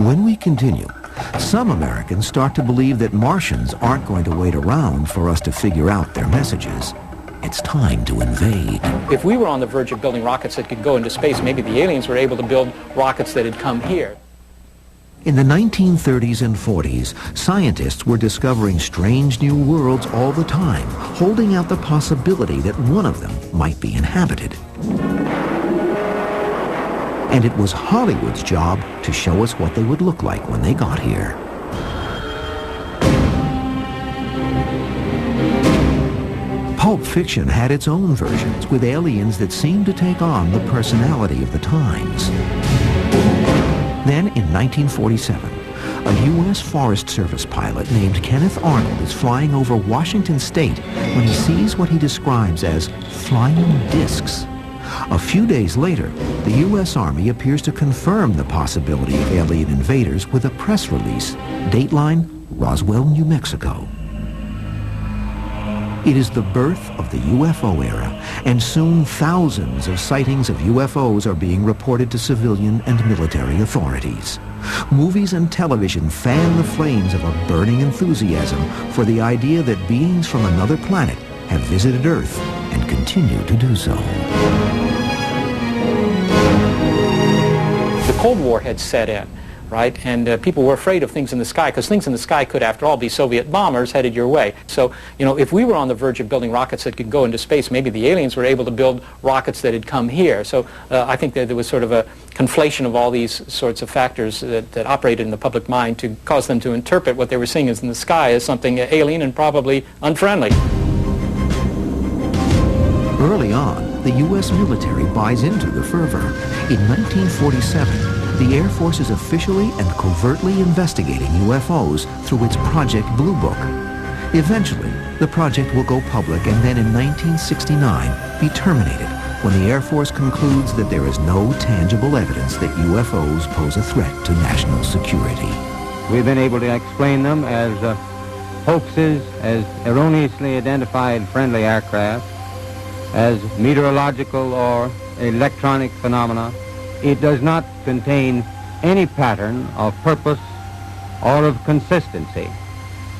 When we continue, some Americans start to believe that Martians aren't going to wait around for us to figure out their messages. It's time to invade. If we were on the verge of building rockets that could go into space, maybe the aliens were able to build rockets that had come here. In the 1930s and 40s, scientists were discovering strange new worlds all the time, holding out the possibility that one of them might be inhabited. And it was Hollywood's job to show us what they would look like when they got here. Pulp fiction had its own versions with aliens that seemed to take on the personality of the times. Then, in 1947, a U.S. Forest Service pilot named Kenneth Arnold is flying over Washington State when he sees what he describes as flying discs. A few days later, the U.S. Army appears to confirm the possibility of alien invaders with a press release. Dateline, Roswell, New Mexico. It is the birth of the UFO era, and soon thousands of sightings of UFOs are being reported to civilian and military authorities. Movies and television fan the flames of a burning enthusiasm for the idea that beings from another planet have visited Earth and continue to do so. The Cold War had set in, right? And people were afraid of things in the sky, because things in the sky could, after all, be Soviet bombers headed your way. So, you know, if we were on the verge of building rockets that could go into space, maybe the aliens were able to build rockets that had come here. So I think that there was sort of a conflation of all these sorts of factors that operated in the public mind to cause them to interpret what they were seeing as in the sky as something alien and probably unfriendly. Early on, the U.S. military buys into the fervor. In 1947, the Air Force is officially and covertly investigating UFOs through its Project Blue Book. Eventually, the project will go public and then in 1969 be terminated when the Air Force concludes that there is no tangible evidence that UFOs pose a threat to national security. We've been able to explain them as hoaxes, as erroneously identified friendly aircraft, as meteorological or electronic phenomena. It does not contain any pattern of purpose or of consistency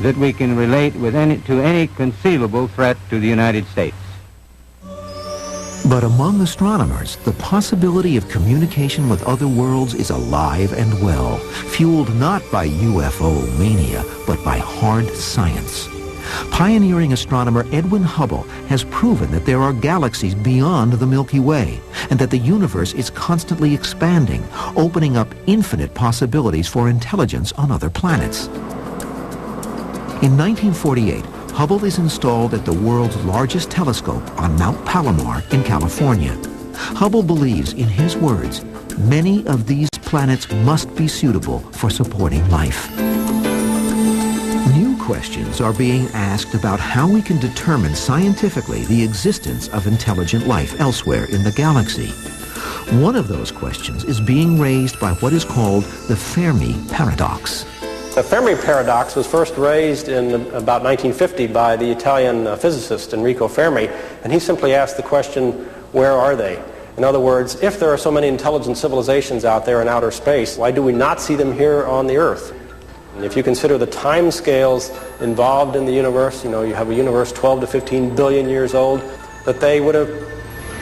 that we can relate with to any conceivable threat to the United States. But among astronomers, the possibility of communication with other worlds is alive and well, fueled not by UFO mania, but by hard science. Pioneering astronomer Edwin Hubble has proven that there are galaxies beyond the Milky Way, and that the universe is constantly expanding, opening up infinite possibilities for intelligence on other planets. In 1948, Hubble is installed at the world's largest telescope on Mount Palomar in California. Hubble believes, in his words, many of these planets must be suitable for supporting life. New questions are being asked about how we can determine scientifically the existence of intelligent life elsewhere in the galaxy. One of those questions is being raised by what is called the Fermi paradox. The Fermi paradox was first raised in about 1950 by the Italian physicist Enrico Fermi, and he simply asked the question, where are they? In other words, if there are so many intelligent civilizations out there in outer space, why do we not see them here on the Earth? And if you consider the time scales involved in the universe, you know, you have a universe 12 to 15 billion years old, that they would have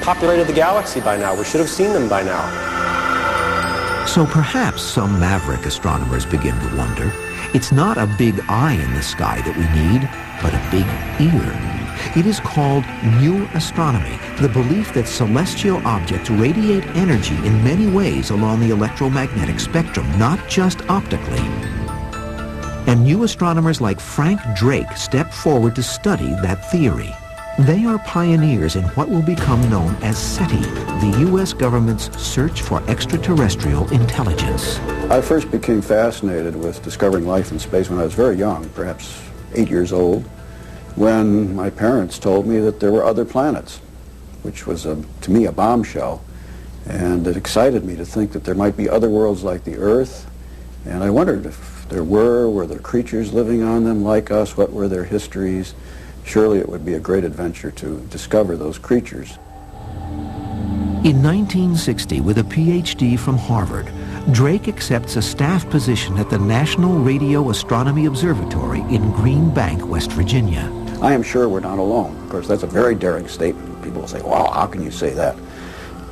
populated the galaxy by now. We should have seen them by now. So perhaps some maverick astronomers begin to wonder, it's not a big eye in the sky that we need, but a big ear. It is called new astronomy, the belief that celestial objects radiate energy in many ways along the electromagnetic spectrum, not just optically. And new astronomers like Frank Drake step forward to study that theory. They are pioneers in what will become known as SETI, the U.S. government's search for extraterrestrial intelligence. I first became fascinated with discovering life in space when I was very young, perhaps 8 years old, when my parents told me that there were other planets, which was, to me, a bombshell. And it excited me to think that there might be other worlds like the Earth. And I wondered if there were there creatures living on them like us? What were their histories? Surely it would be a great adventure to discover those creatures. In 1960, with a PhD from Harvard, Drake accepts a staff position at the National Radio Astronomy Observatory in Green Bank, West Virginia. I am sure we're not alone. Of course, that's a very daring statement. People will say, wow, how can you say that?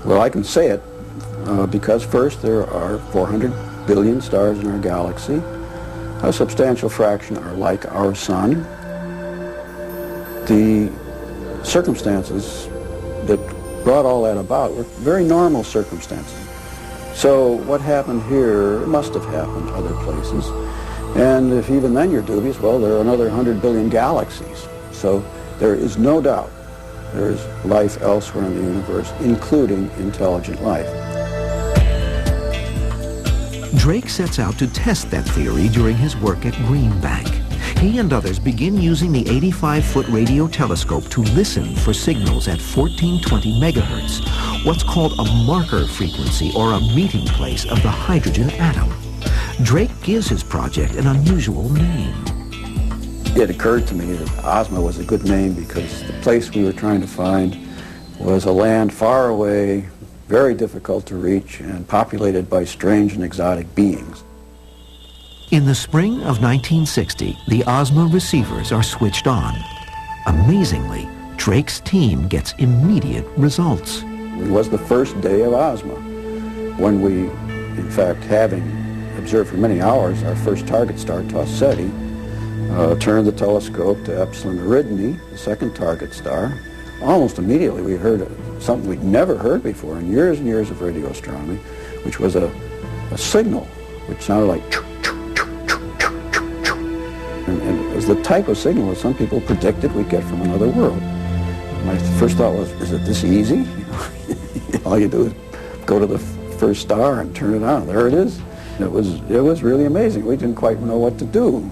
Well, I can say it because first, there are 400 billion stars in our galaxy. A substantial fraction are like our sun. The circumstances that brought all that about were very normal circumstances. So what happened here must have happened other places. And if even then you're dubious, well, there are another 100 billion galaxies. So there is no doubt there is life elsewhere in the universe, including intelligent life. Drake sets out to test that theory during his work at Green Bank. He and others begin using the 85-foot radio telescope to listen for signals at 1420 megahertz, what's called a marker frequency or a meeting place of the hydrogen atom. Drake gives his project an unusual name. It occurred to me that Ozma was a good name because the place we were trying to find was a land far away, very difficult to reach, and populated by strange and exotic beings. In the spring of 1960, the Ozma receivers are switched on. Amazingly, Drake's team gets immediate results. It was the first day of Ozma, when we, in fact, having observed for many hours our first target star, Tau Ceti, turned the telescope to Epsilon Eridani, the second target star. Almost immediately we heard something we'd never heard before in years and years of radio astronomy, which was a signal which sounded like choo, choo, choo, choo, choo, choo, choo. And it was the type of signal that some people predicted we'd get from another world. My first thought was, is it this easy? All you do is go to the first star and turn it on. There it is. It was really amazing. We didn't quite know what to do.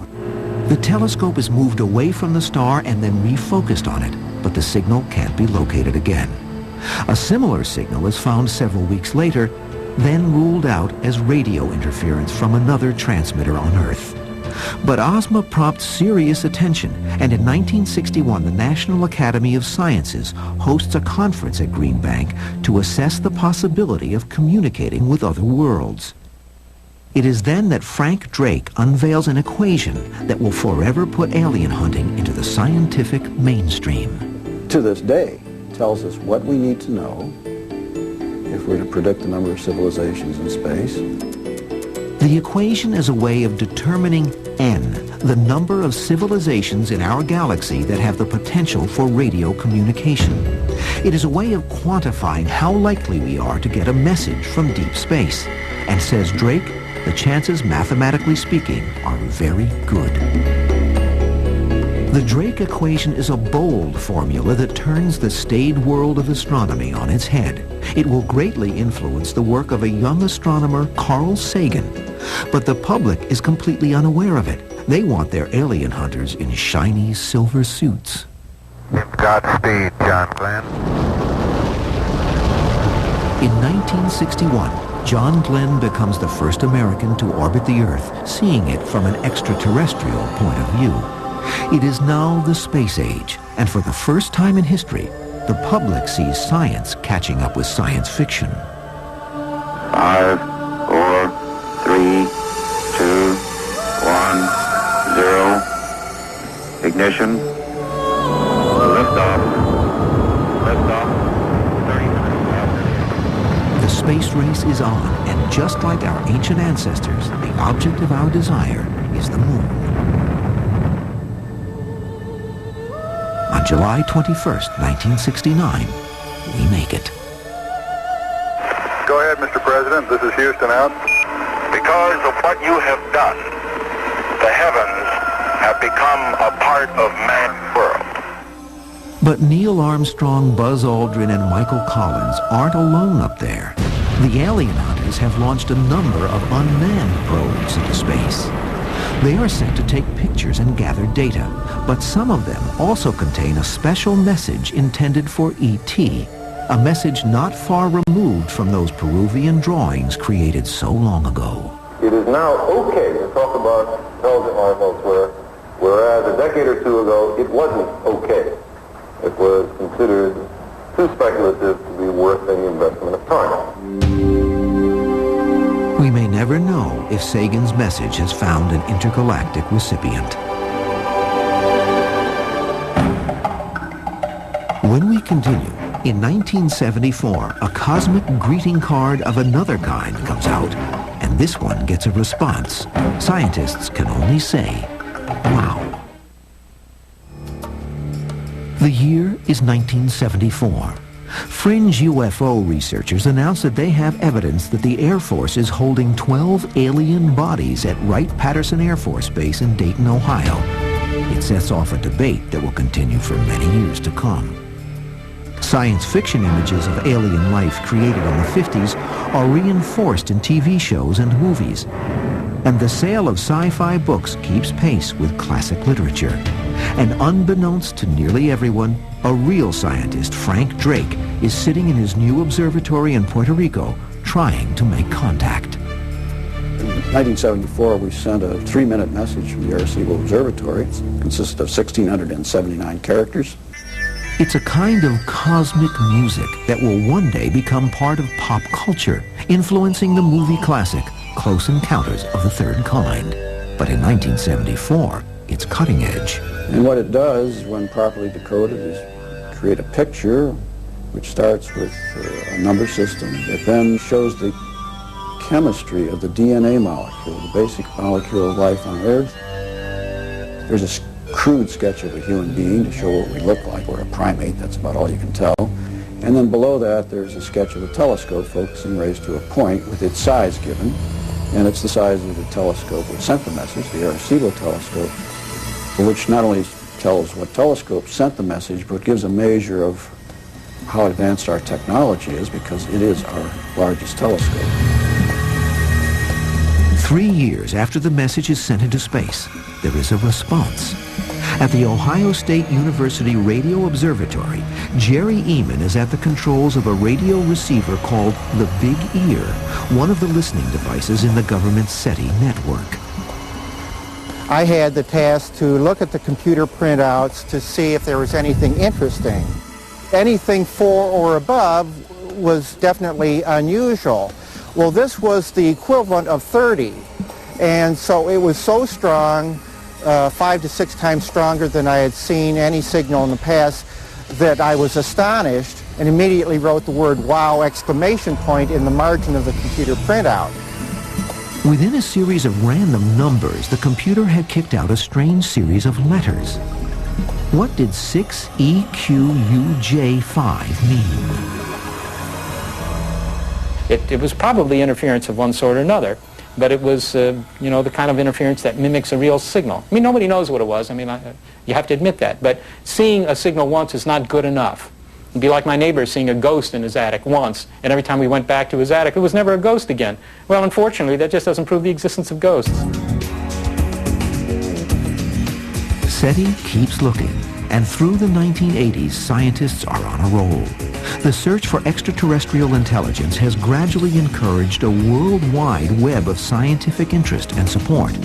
The telescope is moved away from the star and then refocused on it, but the signal can't be located again. A similar signal is found several weeks later, then ruled out as radio interference from another transmitter on Earth. But Ozma prompts serious attention, and in 1961 the National Academy of Sciences hosts a conference at Green Bank to assess the possibility of communicating with other worlds. It is then that Frank Drake unveils an equation that will forever put alien hunting into the scientific mainstream. To this day, it tells us what we need to know if we're to predict the number of civilizations in space. The equation is a way of determining N, the number of civilizations in our galaxy that have the potential for radio communication. It is a way of quantifying how likely we are to get a message from deep space. And says Drake, the chances, mathematically speaking, are very good. The Drake equation is a bold formula that turns the staid world of astronomy on its head. It will greatly influence the work of a young astronomer, Carl Sagan. But the public is completely unaware of it. They want their alien hunters in shiny silver suits. Godspeed, John Glenn. In 1961, John Glenn becomes the first American to orbit the Earth, seeing it from an extraterrestrial point of view. It is now the space age, and for the first time in history, the public sees science catching up with science fiction. 5, 4, 3, 2, 1, 0. Ignition. Liftoff. Liftoff. 30 minutes after. The space race is on, and just like our ancient ancestors, the object of our desire is the moon. On July 21st, 1969, we make it. Go ahead, Mr. President. This is Houston out. Because of what you have done, the heavens have become a part of man's world. But Neil Armstrong, Buzz Aldrin, and Michael Collins aren't alone up there. The alien hunters have launched a number of unmanned probes into space. They are sent to take pictures and gather data, but some of them also contain a special message intended for E.T., a message not far removed from those Peruvian drawings created so long ago. It is now okay to talk about intelligent life elsewhere, whereas a decade or two ago it wasn't okay. It was considered too speculative to be worth any investment of time. We may never know if Sagan's message has found an intergalactic recipient. When we continue, in 1974, a cosmic greeting card of another kind comes out, and this one gets a response. Scientists can only say, wow. The year is 1974. Fringe UFO researchers announce that they have evidence that the Air Force is holding 12 alien bodies at Wright-Patterson Air Force Base in Dayton, Ohio. It sets off a debate that will continue for many years to come. Science fiction images of alien life created in the 50s are reinforced in TV shows and movies. And the sale of sci-fi books keeps pace with classic literature. And unbeknownst to nearly everyone, a real scientist, Frank Drake, is sitting in his new observatory in Puerto Rico trying to make contact. In 1974, we sent a 3-minute message from the Arecibo Observatory. It consisted of 1,679 characters. It's a kind of cosmic music that will one day become part of pop culture, influencing the movie classic Close Encounters of the Third Kind. But in 1974, it's cutting edge. And what it does, when properly decoded, is create a picture which starts with a number system. It then shows the chemistry of the DNA molecule, the basic molecule of life on Earth. There's a crude sketch of a human being to show what we look like. We're a primate, that's about all you can tell. And then below that there's a sketch of a telescope focusing rays to a point with its size given. And it's the size of the telescope which sent the message, the Arecibo telescope, which not only tells what telescope sent the message, but gives a measure of how advanced our technology is, because it is our largest telescope. 3 years after the message is sent into space, there is a response. At the Ohio State University Radio Observatory, Jerry Eman is at the controls of a radio receiver called the Big Ear, one of the listening devices in the government's SETI network. I had the task to look at the computer printouts to see if there was anything interesting. Anything 4 or above was definitely unusual. Well, this was the equivalent of 30, and so it was so strong, 5 to 6 times stronger than I had seen any signal in the past, that I was astonished and immediately wrote the word "wow!" exclamation point in the margin of the computer printout. Within a series of random numbers, the computer had kicked out a strange series of letters. What did 6EQUJ5 mean? It was probably interference of one sort or another, but it was, the kind of interference that mimics a real signal. I mean, nobody knows what it was. I mean, you have to admit that. But seeing a signal once is not good enough. It'd be like my neighbor seeing a ghost in his attic once, and every time we went back to his attic, it was never a ghost again. Well, unfortunately, that just doesn't prove the existence of ghosts. SETI keeps looking, and through the 1980s, scientists are on a roll. The search for extraterrestrial intelligence has gradually encouraged a worldwide web of scientific interest and support.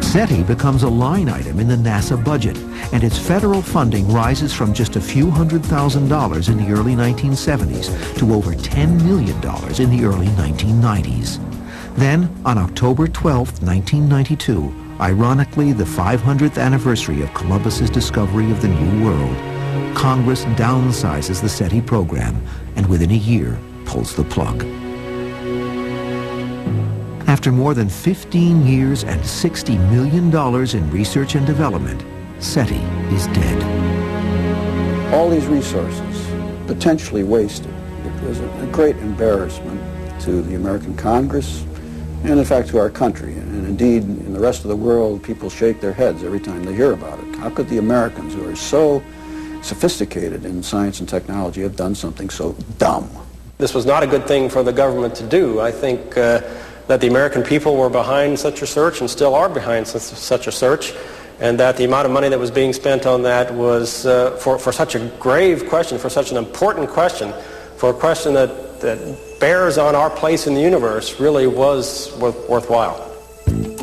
SETI becomes a line item in the NASA budget, and its federal funding rises from just a few $100,000 in the early 1970s to over $10 million in the early 1990s. Then, on October 12, 1992, ironically the 500th anniversary of Columbus's discovery of the New World, Congress downsizes the SETI program and within a year pulls the plug. After more than 15 years and $60 million in research and development, SETI is dead. All these resources potentially wasted. It was a great embarrassment to the American Congress and in fact to our country. And indeed, in the rest of the world, people shake their heads every time they hear about it. How could the Americans, who are so sophisticated in science and technology, have done something so dumb? This was not a good thing for the government to do. I think that the American people were behind such a search and still are behind such a search, and that the amount of money that was being spent on that was for such a grave question, for such an important question, for a question that bears on our place in the universe, really was worthwhile.